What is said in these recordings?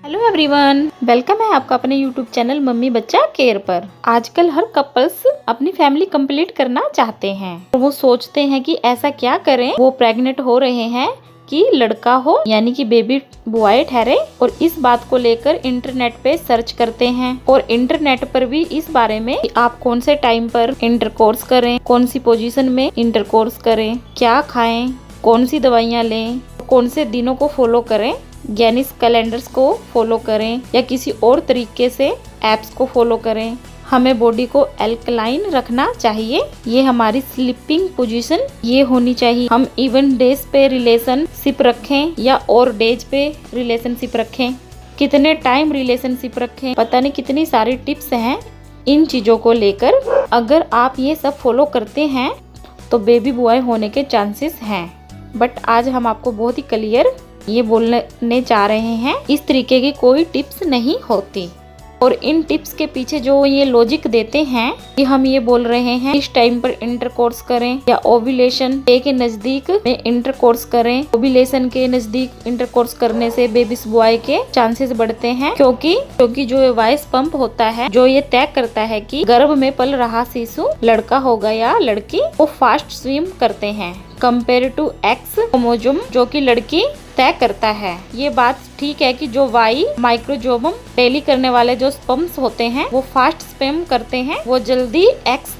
Hello everyone, welcome है आपका अपने यूट्यूब चैनल मम्मी बच्चा केयर पर। आजकल हर कपल्स अपनी फैमिली कंप्लीट करना चाहते हैं और वो सोचते हैं कि ऐसा क्या करें वो प्रेग्नेंट हो रहे हैं कि लड़का हो यानी कि बेबी बॉय ठहरे, और इस बात को लेकर इंटरनेट पे सर्च करते हैं और इंटरनेट पर भी इस बारे में कि आप कौन से टाइम पर इंटरकोर्स करें, कौन सी पोजीशन में इंटरकोर्स करें, क्या खाएं, कौन सी दवाइयाँ लें, कौन से दिनों को फॉलो करें, यानी कैलेंडर्स को फॉलो करें या किसी और तरीके से एप्स को फॉलो करें। हमें बॉडी को एल्कलाइन रखना चाहिए, ये हमारी स्लीपिंग पोजीशन ये होनी चाहिए। हम इवन डेज पे रिलेशनशिप रखें या और डेज पे रिलेशनशिप रखें, कितने टाइम रिलेशनशिप रखें, पता नहीं कितनी सारी टिप्स हैं इन चीज़ों को लेकर। अगर आप ये सब फॉलो करते हैं तो बेबी बॉय होने के चांसेस हैं। बट आज हम आपको बहुत ही क्लियर ये बोलने चाह रहे हैं, इस तरीके की कोई टिप्स नहीं होती। और इन टिप्स के पीछे जो ये लॉजिक देते हैं कि हम ये बोल रहे हैं इस टाइम पर इंटरकोर्स करें या ओव्यूलेशन डे के नजदीक में इंटरकोर्स करें। ओव्यूलेशन के नजदीक इंटरकोर्स करने से बेबी बॉय के चांसेस बढ़ते हैं, क्योंकि जो वाइस पंप होता है जो ये तय करता है कि गर्भ में पल रहा शिशु लड़का होगा या लड़की, वो फास्ट स्विम करते हैं कंपेयर टू एक्स क्रोमोसोम जो कि लड़की तय करता है। ये बात ठीक है कि जो वाई माइक्रोजोम डेली करने वाले जो स्पर्म्स होते हैं वो फास्ट स्पेम करते हैं, वो जल्दी एक्स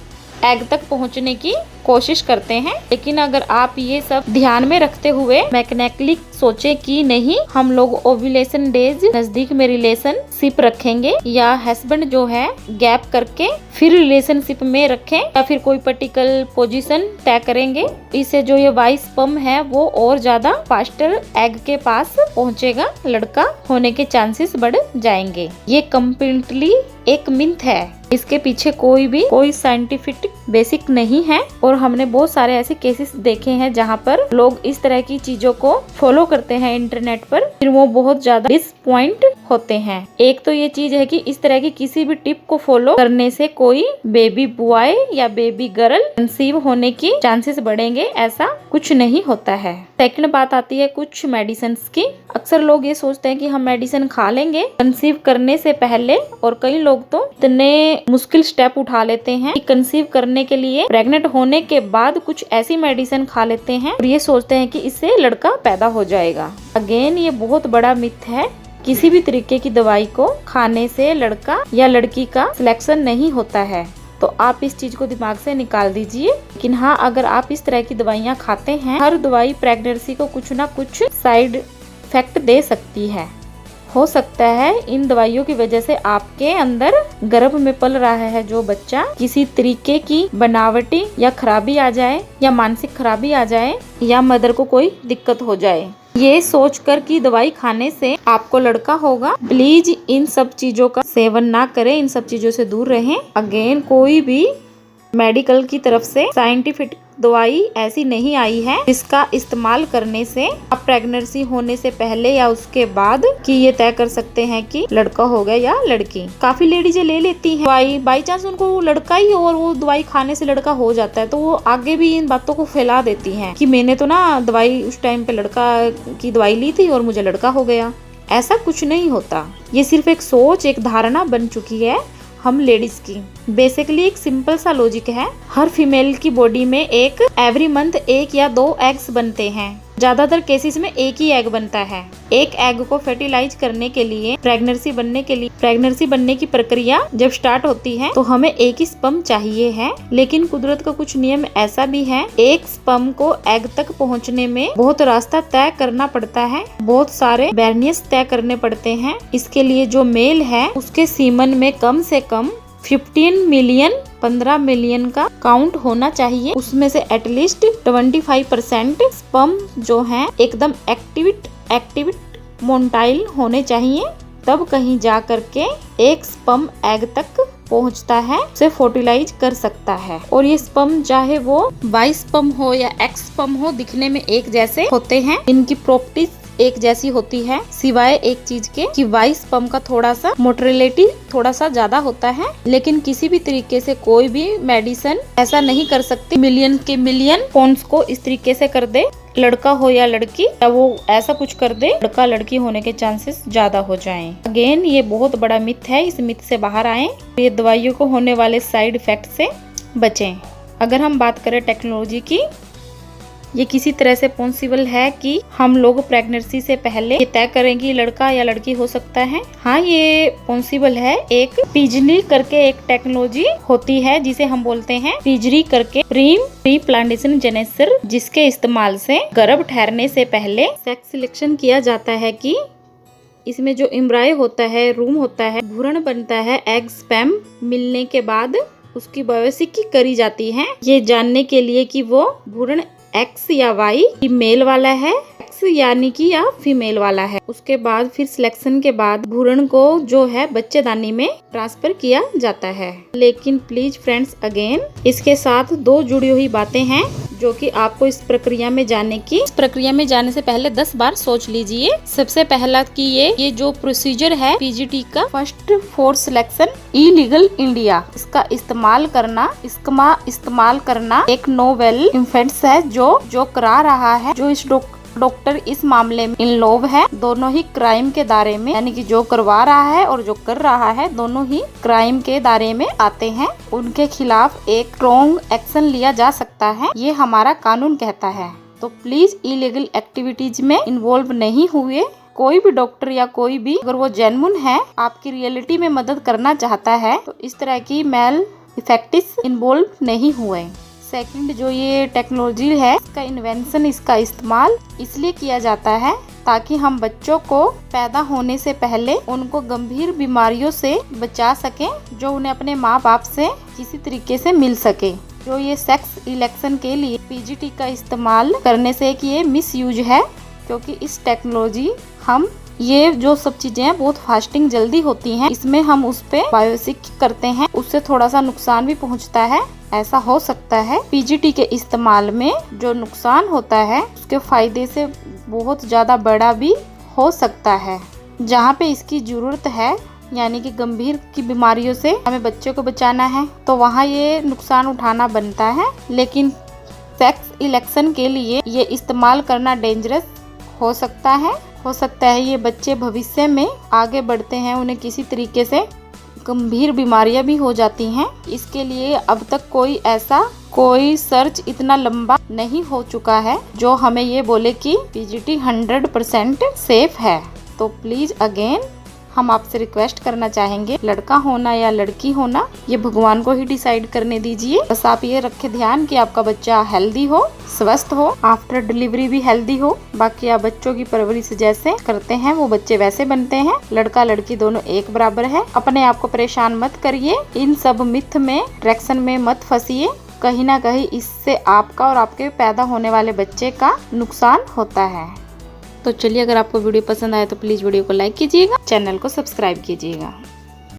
एग तक पहुंचने की कोशिश करते हैं। लेकिन अगर आप ये सब ध्यान में रखते हुए मैकेनिकली सोचे कि नहीं हम लोग ओव्यूलेशन डेज नजदीक में रिलेशनशिप रखेंगे या हस्बैंड जो है गैप करके फिर रिलेशनशिप में रखें या फिर कोई पर्टिकुलर पोजीशन तय करेंगे, इससे जो ये वाइस स्पर्म है वो और ज्यादा फास्टर एग के पास पहुंचेगा, लड़का होने के चांसेस बढ़ जाएंगे। ये कम्प्लीटली एक मिथ है, इसके पीछे कोई साइंटिफिक बेसिक नहीं है। और हमने बहुत सारे ऐसे केसेस देखे हैं जहाँ पर लोग इस तरह की चीजों को फॉलो करते हैं इंटरनेट पर, फिर वो बहुत ज्यादा डिसअपॉइंट होते हैं। एक तो ये चीज है कि इस तरह की किसी भी टिप को फॉलो करने से कोई बेबी बॉय या बेबी गर्ल कंसीव होने की चांसेस बढ़ेंगे, ऐसा कुछ नहीं होता है। सेकंड बात आती है कुछ मेडिसिन की। अक्सर लोग ये सोचते हैं कि हम मेडिसिन खा लेंगे कंसीव करने से पहले, और कई लोग तो इतने मुश्किल स्टेप उठा लेते हैं कि कंसीव करने के लिए प्रेग्नेंट होने के बाद कुछ ऐसी मेडिसिन खा लेते हैं और ये सोचते हैं कि इससे लड़का पैदा हो जाएगा। अगेन ये बहुत बड़ा मिथ है, किसी भी तरीके की दवाई को खाने से लड़का या लड़की का सिलेक्शन नहीं होता है, तो आप इस चीज को दिमाग से निकाल दीजिए। लेकिन हाँ, अगर आप इस तरह की दवाइयाँ खाते हैं, हर दवाई प्रेगनेंसी को कुछ ना कुछ साइड इफेक्ट दे सकती है। हो सकता है इन दवाइयों की वजह से आपके अंदर गर्भ में पल रहा है जो बच्चा किसी तरीके की बनावटी या खराबी आ जाए या मानसिक खराबी आ जाए या मदर को कोई दिक्कत हो जाए। ये सोचकर कि दवाई खाने से आपको लड़का होगा, प्लीज इन सब चीजों का सेवन ना करें, इन सब चीजों से दूर रहें। अगेन कोई भी मेडिकल की तरफ से साइंटिफिक दवाई ऐसी नहीं आई है जिसका इस्तेमाल करने से आप प्रेगनेंसी होने से पहले या उसके बाद कि ये तय कर सकते हैं कि लड़का होगा या लड़की। काफी लेडीज ले लेती हैं दवाई, बाई चांस उनको लड़का ही और वो दवाई खाने से लड़का हो जाता है, तो वो आगे भी इन बातों को फैला देती हैं कि मैंने तो ना दवाई उस टाइम पे लड़का की दवाई ली थी और मुझे लड़का हो गया। ऐसा कुछ नहीं होता, ये सिर्फ एक सोच, एक धारणा बन चुकी है हम लेडीज की। बेसिकली एक सिंपल सा लॉजिक है, हर फीमेल की बॉडी में एवरी मंथ 1 या 2 एग्स बनते हैं। ज्यादातर केसेस में एक ही एग बनता है। एक एग को फर्टिलाइज करने के लिए प्रेगनेंसी बनने की प्रक्रिया जब स्टार्ट होती है तो हमें एक ही स्पर्म चाहिए है। लेकिन कुदरत का कुछ नियम ऐसा भी है, एक स्पर्म को एग तक पहुंचने में बहुत रास्ता तय करना पड़ता है, बहुत सारे बैरियर्स तय करने पड़ते हैं। इसके लिए जो मेल है उसके सीमन में कम से कम 15 मिलियन का काउंट होना चाहिए। उसमें से एटलीस्ट 25% स्पर्म जो है एकदम एक्टिव मोटाइल होने चाहिए, तब कहीं जा करके एक स्पर्म एग तक पहुंचता है, उसे फर्टिलाइज कर सकता है। और ये स्पर्म चाहे वो वाई स्पर्म हो या एक्स स्पर्म हो, दिखने में एक जैसे होते हैं, इनकी प्रॉपर्टीज एक जैसी होती है, सिवाय एक चीज के कि वाई स्पर्म का थोड़ा सा मोटिलिटी थोड़ा सा ज्यादा होता है। लेकिन किसी भी तरीके से कोई भी मेडिसिन ऐसा नहीं कर सकती मिलियन के मिलियन पॉन्ड्स को इस तरीके से कर दे लड़का हो या लड़की, या वो ऐसा कुछ कर दे लड़का लड़की होने के चांसेस ज्यादा हो जाएं। अगेन ये बहुत बड़ा मिथ है, इस मिथ से बाहर आएं। ये दवाइयों को होने वाले साइड इफेक्ट से बचें। अगर हम बात करें टेक्नोलॉजी की, ये किसी तरह से पॉसिबल है कि हम लोग प्रेगनेंसी से पहले ये तय करें कि लड़का या लड़की हो सकता है। हाँ, ये पॉसिबल है। एक पिजनी करके एक टेक्नोलॉजी होती है जिसे हम बोलते हैं पिजरी करके प्री प्लांटेशन जेनेसर, जिसके इस्तेमाल से गर्भ ठहरने से पहले सेक्स सिलेक्शन किया जाता है कि इसमें जो एम्ब्रायो होता है, रूम होता है, भ्रूण बनता है, एग स्पर्म मिलने के बाद उसकी बायोप्सी करी जाती है, ये जानने के लिए कि वो भ्रूण एक्स या वाई मेल वाला है, एक्स यानी कि या फीमेल वाला है। उसके बाद फिर सिलेक्शन के बाद भ्रूण को जो है बच्चेदानी में ट्रांसफर किया जाता है। लेकिन प्लीज फ्रेंड्स, अगेन इसके साथ दो जुड़ी हुई बातें हैं जो कि आपको इस प्रक्रिया में जाने से पहले 10 बार सोच लीजिए। सबसे पहला कि ये जो प्रोसीजर है पीजीटी का, first for selection illegal India, इसका इस्तेमाल करना एक नोवेल इन्फेंट्स है जो करा रहा है, जो इस डॉक्टर इस मामले में इनवॉल्व है। दोनों ही क्राइम के दायरे में, यानी कि जो करवा रहा है और जो कर रहा है, दोनों ही क्राइम के दायरे में आते हैं। उनके खिलाफ एक स्ट्रॉन्ग एक्शन लिया जा सकता है, ये हमारा कानून कहता है। तो प्लीज इलीगल एक्टिविटीज में इन्वॉल्व नहीं हुए। कोई भी डॉक्टर या कोई भी, अगर वो जेन्युइन है, आपकी रियलिटी में मदद करना चाहता है, तो इस तरह की मेल इफेक्टिस इन्वॉल्व नहीं हुए। सेकंड, जो ये टेक्नोलॉजी है, इसका इन्वेंशन, इसका इस्तेमाल इसलिए किया जाता है ताकि हम बच्चों को पैदा होने से पहले उनको गंभीर बीमारियों से बचा सकें, जो उन्हें अपने माँ बाप से किसी तरीके से मिल सके। जो ये सेक्स इलेक्शन के लिए पीजीटी का इस्तेमाल करने से कि ये मिस यूज है, क्योंकि इस टेक्नोलॉजी हम ये जो सब चीजें हैं बहुत फास्टिंग जल्दी होती हैं, इसमें हम उस पे बायोप्सी करते हैं, उससे थोड़ा सा नुकसान भी पहुंचता है। ऐसा हो सकता है पीजीटी के इस्तेमाल में जो नुकसान होता है उसके फायदे से बहुत ज्यादा बड़ा भी हो सकता है। जहाँ पे इसकी जरूरत है, यानी कि गंभीर की बीमारियों से हमें बच्चों को बचाना है, तो वहाँ ये नुकसान उठाना बनता है। लेकिन सेक्स इलेक्शन के लिए ये इस्तेमाल करना डेंजरस हो सकता है। ये बच्चे भविष्य में आगे बढ़ते हैं, उन्हें किसी तरीके से गंभीर बीमारियां भी हो जाती हैं। इसके लिए अब तक कोई सर्च इतना लंबा नहीं हो चुका है जो हमें ये बोले कि पीजीटी 100% सेफ है। तो प्लीज अगेन हम आपसे रिक्वेस्ट करना चाहेंगे, लड़का होना या लड़की होना ये भगवान को ही डिसाइड करने दीजिए। बस आप ये रखें ध्यान कि आपका बच्चा हेल्दी हो, स्वस्थ हो, आफ्टर डिलीवरी भी हेल्दी हो। बाकी आप बच्चों की परवरिश जैसे करते हैं वो बच्चे वैसे बनते हैं। लड़का लड़की दोनों एक बराबर है। अपने आप को परेशान मत करिए, इन सब मिथ में, ट्रैक्शन में मत फंसिए। कहीं ना कहीं इससे आपका और आपके पैदा होने वाले बच्चे का नुकसान होता है। तो चलिए, अगर आपको वीडियो पसंद आए तो प्लीज वीडियो को लाइक कीजिएगा, चैनल को सब्सक्राइब कीजिएगा।